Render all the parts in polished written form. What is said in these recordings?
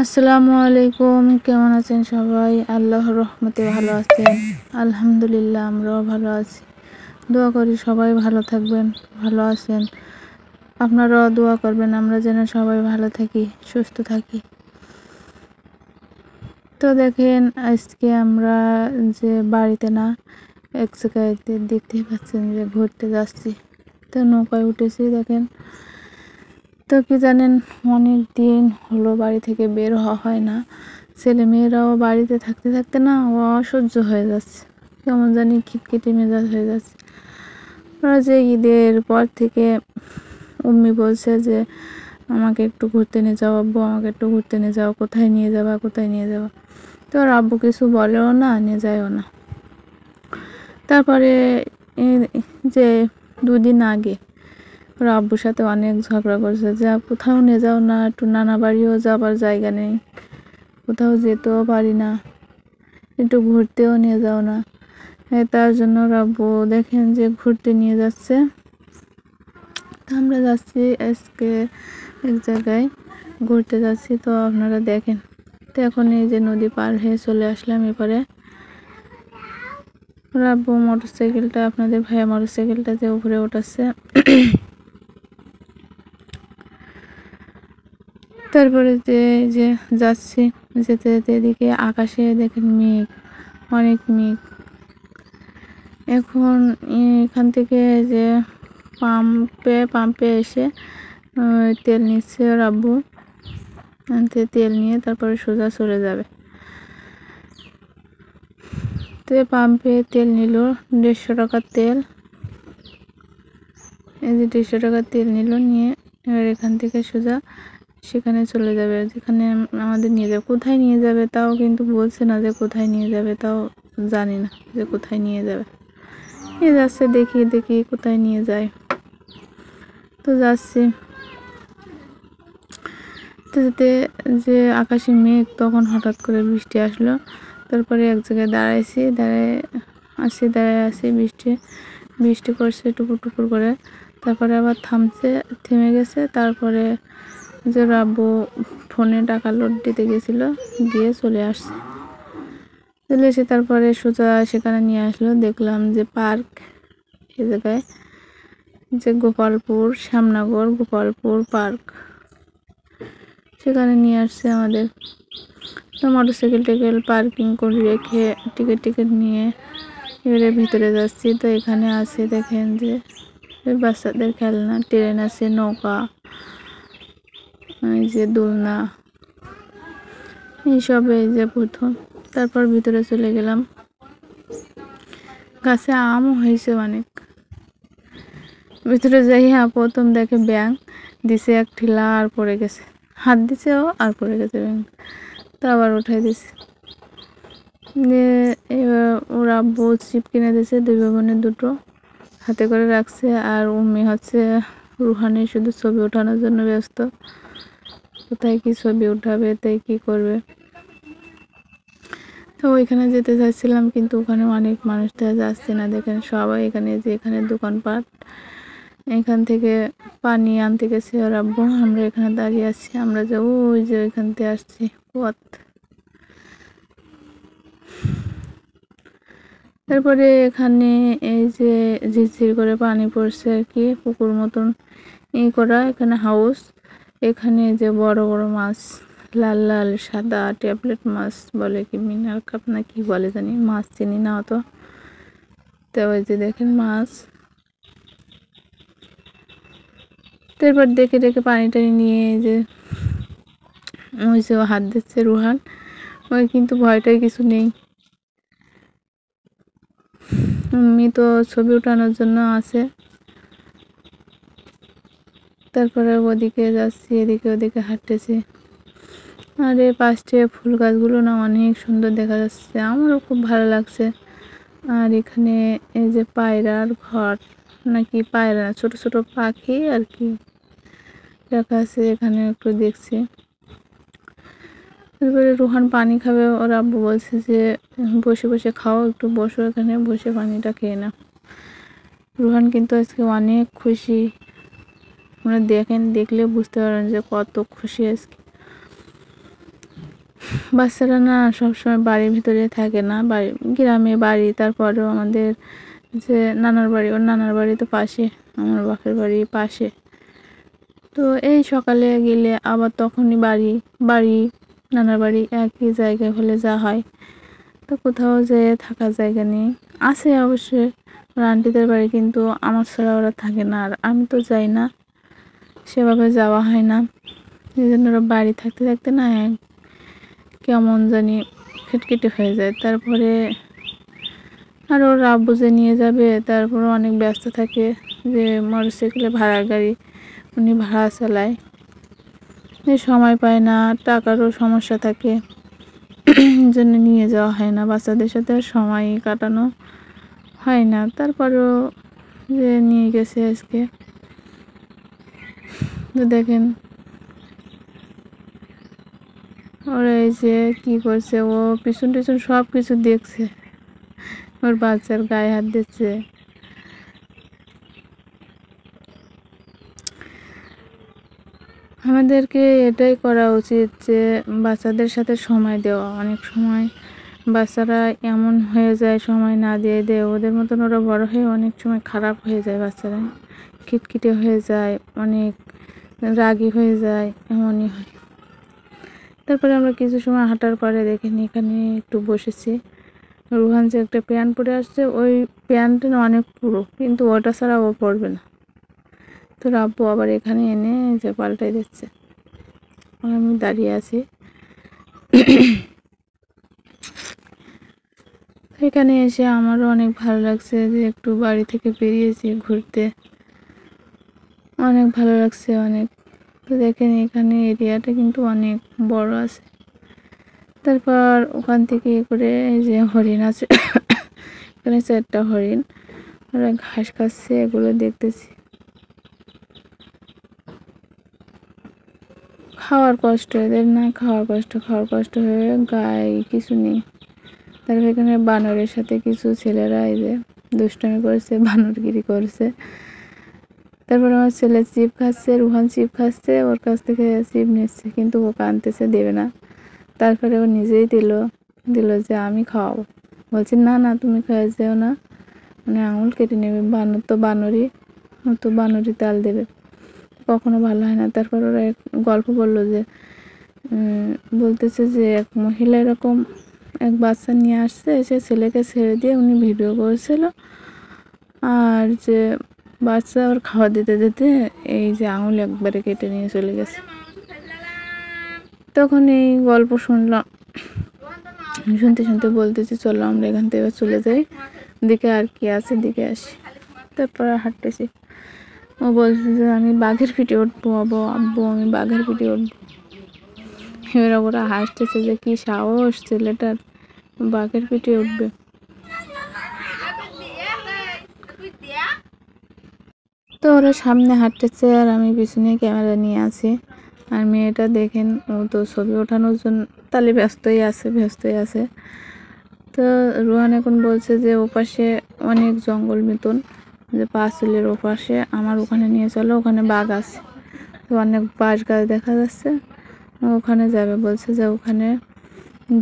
আসসালামু আলাইকুম। কেমন আছেন সবাই? আল্লাহর রহমতে ভালো আছেন? আলহামদুলিল্লাহ, আমরাও ভালো আছি। দোয়া করি সবাই ভালো থাকবেন, ভালো আছেন। আপনারাও দোয়া করবেন আমরা যেন সবাই ভালো থাকি, সুস্থ থাকি। তো দেখেন, আজকে আমরা যে বাড়িতে না, এক জায়গায় দেখতেই পাচ্ছেন যে ঘুরতে যাচ্ছি। তো নৌকায় উঠেছি দেখেন। তো কি জানেন, অনেক দিন হলো বাড়ি থেকে বের হওয়া হয় না। ছেলে মেয়েরাও বাড়িতে থাকতে থাকতে না অসহ্য হয়ে যাচ্ছে, কেমন জানি খিটখিটে মেজাজ হয়ে যাচ্ছে। ওরা যে ঈদের পর থেকে উম্মি বলছে যে আমাকে একটু ঘুরতে নিয়ে যাও আব্বু, আমাকে একটু ঘুরতে নিয়ে যাও, কোথায় নিয়ে যাবা কোথায় নিয়ে যাবা। তো ওর আব্বু কিছু বলেও না, নিয়ে যায়ও না। তারপরে যে 2 দিন আগে ওর আব্বুর সাথে অনেক ঝগড়া করছে যে কোথাও নিয়ে যাও না, একটু নানা বাড়িও যাবার জায়গা নেই, কোথাও যেতেও পারি না, একটু ঘুরতেও নিয়ে যাও না। তার জন্য ওর আব্বু দেখেন যে ঘুরতে নিয়ে যাচ্ছে। তো আমরা যাচ্ছি আজকে এক জায়গায় ঘুরতে যাচ্ছি, তো আপনারা দেখেন। তো এখন এই যে নদী পার হয়ে চলে আসলাম এপারে। ওর আব্বু মোটরসাইকেলটা, আপনাদের ভাইয়া মোটরসাইকেলটা যে উপরে উঠাচ্ছে। তারপরে যে যাচ্ছি, যেতে যেতে এদিকে আকাশে দেখেন মেঘ, অনেক মেঘ। এখন এখান থেকে যে পাম্পে এসে তেল নিচ্ছে ওর আব্বু। তেল নিয়ে তারপরে সোজা চলে যাবে। তো পাম্পে তেল নিল 150 টাকার তেল। এই যে 150 টাকার তেল নিল, নিয়ে এবার এখান থেকে সোজা সেখানে চলে যাবে, যেখানে আমাদের নিয়ে যাবে। কোথায় নিয়ে যাবে তাও কিন্তু বলছে না, যে কোথায় নিয়ে যাবে তাও জানি না যে কোথায় নিয়ে যাবে। এ যাচ্ছে, দেখি দেখি কোথায় নিয়ে যায়। তো যাচ্ছি, তো যেতে যে আকাশে মেঘ, তখন হঠাৎ করে বৃষ্টি আসলো। তারপরে এক জায়গায় দাঁড়ায় আছি, বৃষ্টি পড়ছে টুপুর টুপুর করে। তারপরে আবার থেমে গেছে। তারপরে যে আব্বু ফোনে টাকা লোড দিতে গেছিলো, দিয়ে চলে এসে তারপরে সোজা সেখানে নিয়ে আসলো। দেখলাম যে পার্ক, এই জায়গায় যে গোপালপুর শ্যামনগর গোপালপুর পার্ক, সেখানে নিয়ে আসছে আমাদের। তো মোটরসাইকেল পার্কিং করে রেখে টিকিট নিয়ে এবারে ভিতরে যাচ্ছি। তো এখানে আছে দেখেন যে বাচ্চাদের খেলনা, ট্রেন আছে, নৌকা, এই যে দোলনা, এইসব। এই যে প্রথম, তারপর ভিতরে চলে গেলাম। গাছে আমও হয়েছে অনেক। ভিতরে যাইয়া প্রথম দেখে ব্যাঙ দিছে এক ঠিলা, আর পড়ে গেছে, হাত দিছে ও আর পড়ে গেছে ব্যাঙ। তো আবার উঠাই দিছে। এবার ওর আব্বু চিপ কিনে দিয়েছে, 2 বোনের 2টো হাতে করে রাখছে। আর উম্মি হচ্ছে রুহানি শুধু ছবি ওঠানোর জন্য ব্যস্ত, কোথায় কি ছবি উঠাবে, তাই কি করবে। তো ওইখানে যেতে চাইছিলাম, কিন্তু ওখানে অনেক মানুষ দেখা যাচ্ছে না। দেখেন সবাই এখানে, যে এখানে দোকানপাট, এখান থেকে পানি আনতে গেছে ওর আব্বু। আমরা এখানে দাঁড়িয়ে আছি, আমরা যে ওই যে ওইখান থেকে আসছি পথ। তারপরে এখানে এই যে ঝিরঝির করে পানি পড়ছে আর কি, পুকুর মতন করা, এখানে হাউস। এখানে যে বড় বড় মাছ, লাল লাল সাদা ট্যাবলেট মাছ বলে, কি মিনার কাপ না কি বলে জানি, মাছ চিনি না অত। তো ওই যে দেখেন মাছ। তারপর দেখে দেখে পানি টানি নিয়ে যে ওই যে হাত দিচ্ছে রুহান, ওই কিন্তু ভয়টাই কিছু নেই। উম্মি তো ছবি ওঠানোর জন্য আছে। তারপরে ওদিকে যাচ্ছি, এদিকে ওদিকে হাঁটতেছি। আর এই পাশে ফুল গাছগুলো না অনেক সুন্দর দেখা যাচ্ছে, আমারও খুব ভালো লাগছে। আর এখানে এই যে পায়রার ঘর, নাকি পায়রা না, ছোট ছোট পাখি আর কি রাখা আছে, এখানে একটু দেখছি। তারপরে রুহান পানি খাবে, ওর আব্বু বলছে যে বসে বসে খাও, একটু বসো এখানে, বসে পানিটা খেয়ে নাও। রুহান কিন্তু আজকে অনেক খুশি, দেখলে বুঝতে পারেন যে কত খুশি আজকে। বাচ্চারা না সবসময় বাড়ির ভিতরে থাকে না, বাড়ি গ্রামে বাড়ি, তারপরেও আমাদের যে নানার বাড়ি, ওর নানার বাড়ি তো পাশে, আমার বাপের বাড়ি পাশে। তো এই সকালে গেলে আবার তখনই বাড়ি বাড়ি নানার বাড়ি একই জায়গায় হলে যা হয়। তো কোথাও যেয়ে থাকার জায়গা নেই, আছে অবশ্যই ওর আন্টিদের বাড়ি, কিন্তু আমার ছাড়া ওরা থাকে না, আর আমি তো যাই না, সেভাবে যাওয়া হয় না। এই জন্য ওরা বাড়ি থাকতে থাকতে না কেমন জানি খিটখিটে হয়ে যায়। তারপরে আর ওর আব্বু যে নিয়ে যাবে, তারপরে অনেক ব্যস্ত থাকে, যে মোটরসাইকেলে ভাড়ার গাড়ি, উনি ভাড়া চালায়, সময় পায় না, টাকারও সমস্যা থাকে, জন্য নিয়ে যাওয়া হয় না, বাচ্চাদের সাথে সময় কাটানো হয় না। তারপরেও যে নিয়ে গেছে আজকে। তো দেখেন ওরা এই যে কী করছে, ও পিছন টিছন সব কিছু দেখছে, ওর বাচ্চার গায়ে হাত দিচ্ছে। আমাদেরকে এটাই করা উচিত যে বাচ্চাদের সাথে সময় দেওয়া। অনেক সময় বাচ্চারা এমন হয়ে যায়, সময় না দিয়ে দেয়, ওদের মতন ওরা বড় হয়ে অনেক সময় খারাপ হয়ে যায়, বাচ্চারা খিটখিটে হয়ে যায়, অনেক রাগী হয়ে যায়, এমনই হয়। তারপরে আমরা কিছু সময় হাঁটার পরে দেখিনি, এখানে একটু বসেছি। রুহান যে একটা প্যান্ট পরে আসছে, ওই প্যান্টটা না অনেক পুরো, কিন্তু ওটা ছাড়া ও পরবে না। তো আব্বু আবার এখানে এনে যে পাল্টাই দিচ্ছে, আমি দাঁড়িয়ে আছি। এখানে এসে আমারও অনেক ভালো লাগছে, যে একটু বাড়ি থেকে বেরিয়েছি ঘুরতে, অনেক ভালো লাগছে অনেক। তো দেখেন এখানে এরিয়াটা কিন্তু অনেক বড় আছে। তারপর ওখান থেকে করে যে হরিণ আছে, এখানে 4টা হরিণ, ওরা ঘাস খাচ্ছে, এগুলো দেখতেছি। খাওয়ার কষ্ট এদের, না খাওয়ার কষ্ট হয়ে গায়ে কিছু নেই। তারপর এখানে বানরের সাথে কিছু ছেলেরা এই যে দুষ্টামি করছে, বানরগিরি করছে। তারপর আমার ছেলে চিপ খাচ্ছে, রুহান চিপ খাচ্ছে, ওর কাছ থেকে চিপ নিচ্ছে, কিন্তু ও কানতেছে, দেবে না। তারপরে ও নিজেই দিল যে আমি খাওয়াবো। বলছি না না, তুমি খাওয়া যেও না, মানে আঙুল কেটে নেবে, বানর তো বানরই, ও তো বানরই তাল দেবে, কখনো ভালো হয় না। তারপর ওরা এক গল্প বললো যে বলতেছে যে এক মহিলা এরকম এক বাচ্চা নিয়ে আসছে, সে ছেলেকে ছেড়ে দিয়ে উনি ভিডিও করেছিল, আর যে বাচ্চা ওর খাওয়া দিতে দিতে এই যে আঙুল একবারে কেটে নিয়ে চলে গেছে। তখন এই গল্প শুনলাম, শুনতে শুনতে বলতেছি চলো আমরা এখান থেকে চলে যাই, দিকে আর কি আছে দিকে আসি। তারপর হাঁটতেছি, ও বলছে যে আমি বাঘের পিঠে উঠবো, আব্বু আমি বাঘের পিঠে উঠবো। এবার ওরা হাসতেছে যে কি সাহস ছেলেটার, বাঘের পিঠে উঠবে। তো ওরা সামনে হাঁটতেছে আর আমি পিছনে ক্যামেরা নিয়ে আছি। আর মেয়েটা দেখেন, ও তো ছবি ওঠানোর জন্য তাহলে ব্যস্তই আছে। তো রুহান এখন বলছে যে ওপাশে অনেক জঙ্গল মতন, যে পাঁচুলের ওপাশে আমার ওখানে নিয়ে চলো, ওখানে বাঘ আছে, তো অনেক বাঁশ গাছ দেখা যাচ্ছে, ওখানে যাবে। বলছে যে ওখানে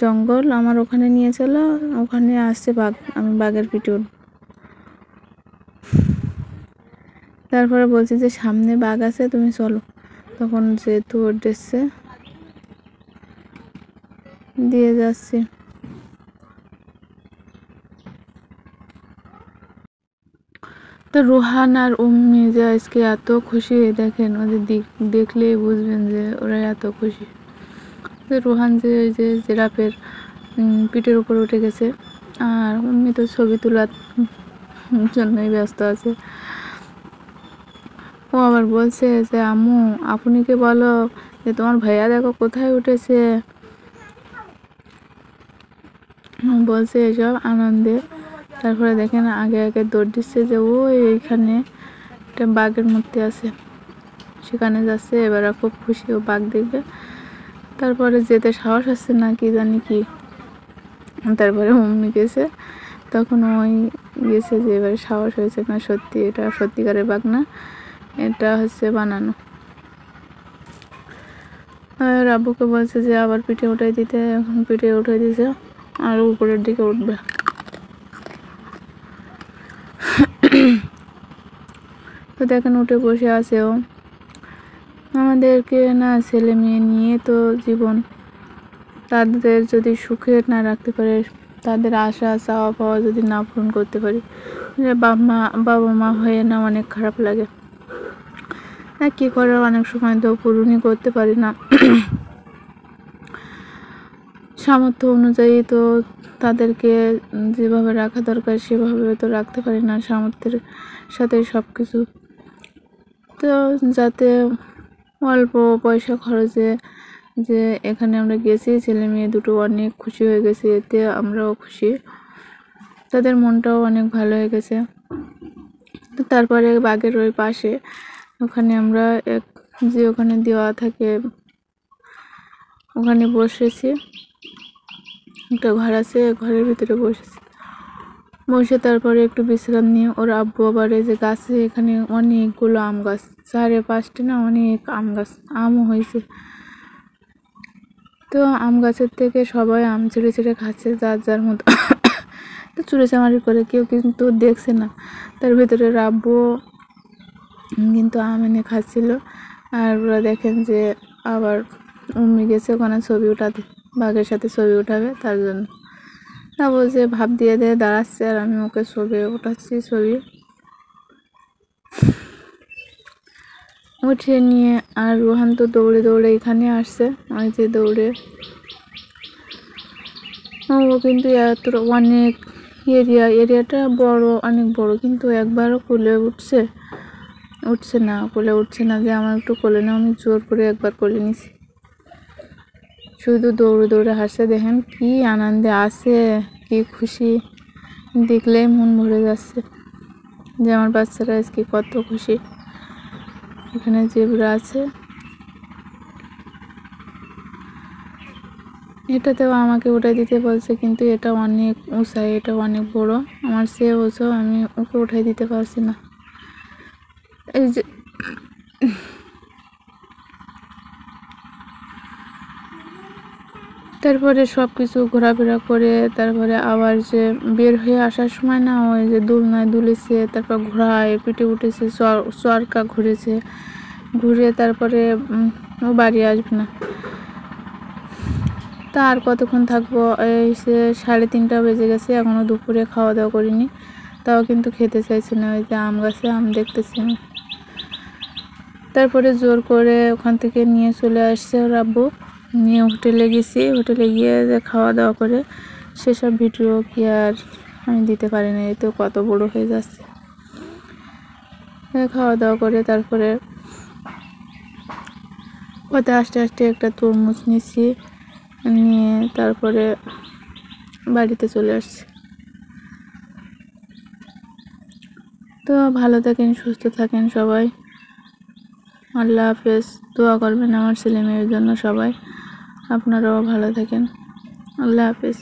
জঙ্গল, আমার ওখানে নিয়ে চলো, ওখানে আসছে বাঘ, আমি বাঘের পিঠে উঠব। তারপরে বলছি যে সামনে বাঘ আছে, তুমি চলো। তখন যেহেতু ওর ড্রেসে দিয়ে যাচ্ছি। তো রুহান আর উম্মি যে আজকে এত খুশি, দেখেন ওদের দেখলেই বুঝবেন যে ওরা এত খুশি। তো রুহান যে ওই যে জিরাফের পিঠের উপর উঠে গেছে, আর উম্মি তো ছবি তোলার জন্যই ব্যস্ত আছে। ও আবার বলছে যে আম্মু আপুনিকে বলো যে তোমার ভাইয়া দেখো কোথায় উঠেছে, বলছে এসব আনন্দে। তারপরে দেখেন আগে আগে দৌড় দিচ্ছে, যে ও এইখানে একটা বাঘের মূর্তি আছে, সেখানে যাচ্ছে। এবার খুব খুশি, ও বাঘ দেখবে। তারপরে যেতে সাহস আসছে না কি জানি কি, তারপরে মম্মি গেছে, তখন ওই গেছে যে এবারে সাহস হয়েছে না, সত্যি এটা সত্যিকারের বাঘ না, এটা হচ্ছে বানানো। আর আব্বুকে বলছে যে আবার পিঠে উঠাই দিতে, এখন পিঠে উঠাই দিয়েছে আর উপরের দিকে উঠবে। তো দেখেন উঠে বসে আছে ও। আমাদেরকে না ছেলে মেয়ে নিয়ে তো জীবন, তাদের যদি সুখে না রাখতে পারে, তাদের আশা চাওয়া পাওয়া যদি না পূরণ করতে পারি, বাবা মা হয়ে না অনেক খারাপ লাগে। না কী করার, অনেক সময় তো পূরণই করতে পারি না। সামর্থ্য অনুযায়ী তো তাদেরকে যেভাবে রাখা দরকার সেভাবে তো রাখতে পারি না, সামর্থ্যের সাথে সব কিছু। তো যাতে অল্প পয়সা খরচে যে এখানে আমরা গেছি, ছেলে মেয়ে দুটো অনেক খুশি হয়ে গেছে, এতে আমরাও খুশি, তাদের মনটাও অনেক ভালো হয়ে গেছে। তো তারপরে বাগের ওই পাশে ওখানে আমরা যে ওখানে দেওয়া থাকে ওখানে বসেছি, একটা ঘর আছে, ঘরের ভিতরে বসে তারপরে একটু বিশ্রাম নিয়ে ওর আব্বু আবার এই যে গাছে এখানে অনেকগুলো আম গাছ, 4-5টি না, অনেক আম গাছ, আমও হয়েছে। তো আম গাছের থেকে সবাই আম ছিঁড়ে ছিঁড়ে খাচ্ছে যার যার মতো। তো চুরিচামারি করে, কেউ কিন্তু দেখছে না। তার ভিতরে আব্বু কিন্তু আম এনে খাচ্ছিল। আর ওরা দেখেন যে আবার উম্মি গেছে ওখানে ছবি উঠাতে, বাঘের সাথে ছবি উঠাবে, তার জন্য না বলছে ভাব দিয়ে দাঁড়াচ্ছে, আর আমি ওকে ছবি উঠাচ্ছি। ছবি উঠিয়ে নিয়ে আর রোহান তো দৌড়ে দৌড়ে এখানে আসছে, ওই যে দৌড়ে। ও কিন্তু এত অনেক এরিয়াটা বড়, অনেক বড়, কিন্তু একবারও কোলে উঠছে না যে আমার একটু কোলে নাও, আমি জোর করে একবার কোলে নিছি। শুধু দৌড়ে দৌড়ে হাসছে, দেখেন কি আনন্দে আছে, কি খুশি, দেখলেই মন ভরে যাচ্ছে যে আমার বাচ্চারা আজকে কত খুশি। এখানে জেব্রা আছে, এটাতেও আমাকে উঠাই দিতে বলছে, কিন্তু এটা অনেক উঁচাই, এটা অনেক বড়, আমার সে উঁচু, আমি ওকে উঠাই দিতে পারছি না। এই যে তারপরে সব কিছু ঘোরাফেরা করে তারপরে আবার যে বের হয়ে আসার সময় না, ওই যে দোলনায় দুলেছে, তারপর ঘোড়ায় পিঠে উঠেছে, চরকা ঘুরে তারপরে ও বাড়ি আসবে না। তা আর কতক্ষণ থাকবো, এই সে 3:30 বেজে গেছে, এখনও দুপুরে খাওয়া দাওয়া করিনি, তাও কিন্তু খেতে চাইছে না। ওই যে আম গাছে আম দেখতেছি আমি। তারপরে জোর করে ওখান থেকে নিয়ে চলে আসছে ওর আব্বু, নিয়ে হোটেলে গেছি। হোটেলে গিয়ে যে খাওয়া দাওয়া করে সেসব ভিডিও কি আর আমি দিতে পারি না, এই তো কত বড় হয়ে যাচ্ছে। খাওয়া দাওয়া করে তারপরে পথে আস্তে আস্তে একটা তরমুজ নিচ্ছি, নিয়ে তারপরে বাড়িতে চলে আসছি। তো ভালো থাকেন, সুস্থ থাকেন সবাই, আল্লাহ হাফেজ। দোয়া করবেন আমার ছেলে মেয়ের জন্য সবাই, আপনারাও ভালো থাকেন, আল্লাহ হাফেজ।